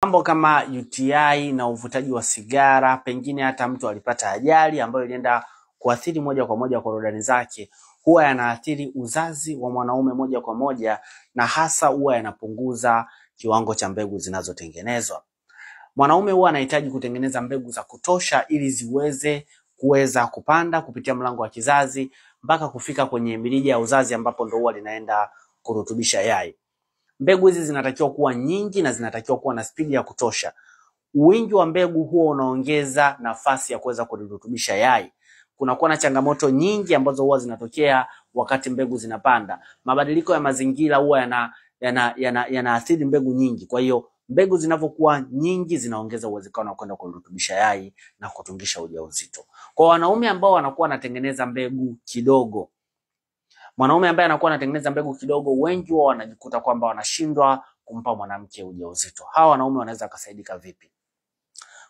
Mambo kama UTI na uvutaji wa sigara, pengine hata mtu alipata ajali ambayo ilienda kuathiri moja kwa moja korodani zake, huwa yanaathiri uzazi wa mwanaume moja kwa moja, na hasa huwa yanapunguza kiwango cha mbegu zinazotengenezwa. Mwanaume huwa anahitaji kutengeneza mbegu za kutosha ili ziweze kupanda kupitia mlango wa kizazi mpaka kufika kwenye mirija ya uzazi ambapo ndo huwa linaenda kurutubisha yai. Mbegu hizi zinatakiwa kuwa nyingi na zinatakiwa kuwa na spidi ya kutosha. Wingi wa mbegu huo unaongeza nafasi ya kuweza kurutubisha yai. Kunakuwa na changamoto nyingi ambazo huwa zinatokea wakati mbegu zinapanda. Mabadiliko ya mazingira huwa yanaathiri mbegu nyingi. Kwa hiyo mbegu zinavyokuwa nyingi zinaongeza uwezekano wa kwenda kurutubisha yai na kutungisha ujauzito. Kwa wanaume ambao wanakuwa wanatengeneza mbegu kidogo, mwanaume ambaye anakuwa anatengeneza mbegu kidogo, wengi wao wanajikuta kwamba wanashindwa kumpa mwanamke ujauzito. Hawa wanaume wanaweza kusaidika vipi?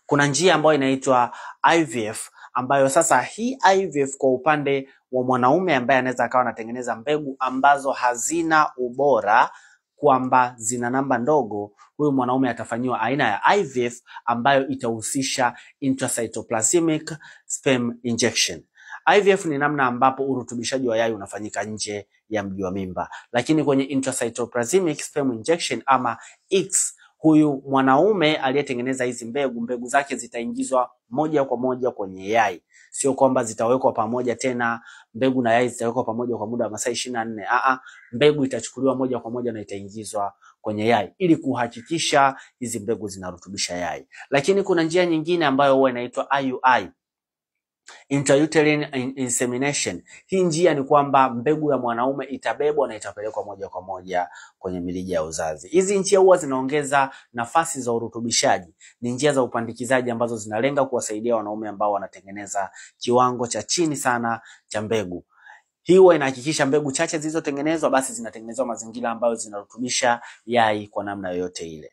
Kuna njia ambayo inaitwa IVF, ambayo sasa hii IVF kwa upande wa mwanaume ambaye anaweza akawa anatengeneza mbegu ambazo hazina ubora, kwamba zina namba ndogo, huyu mwanaume atafanyiwa aina ya IVF ambayo itahusisha intracytoplasmic sperm injection. IVF ni namna ambapo urutubishaji wa yai unafanyika nje ya mji wa mimba, lakini kwenye intracytoplasmic sperm injection ama ICS, huyu mwanaume aliyetengeneza hizi mbegu zake zitaingizwa moja kwa moja kwenye yai. Sio kwamba zitawekwa pamoja tena, mbegu na yai zitawekwa pamoja kwa muda wa masaa 24. Mbegu itachukuliwa moja kwa moja na itaingizwa kwenye yai ili kuhakikisha hizi mbegu zinarutubisha yai. Lakini kuna njia nyingine ambayo huwa inaitwa IUI, intrauterine insemination. Hii njia ni kwamba mbegu ya mwanaume itabebwa na itapelekwa moja kwa moja kwenye mirija ya uzazi. Hizi njia huwa zinaongeza nafasi za urutubishaji. Ni njia za upandikizaji ambazo zinalenga kuwasaidia wanaume ambao wanatengeneza kiwango cha chini sana cha mbegu. Hii huwa inahakikisha mbegu chache zilizotengenezwa basi zinatengenezwa mazingira ambayo zinarutubisha yai kwa namna yoyote ile.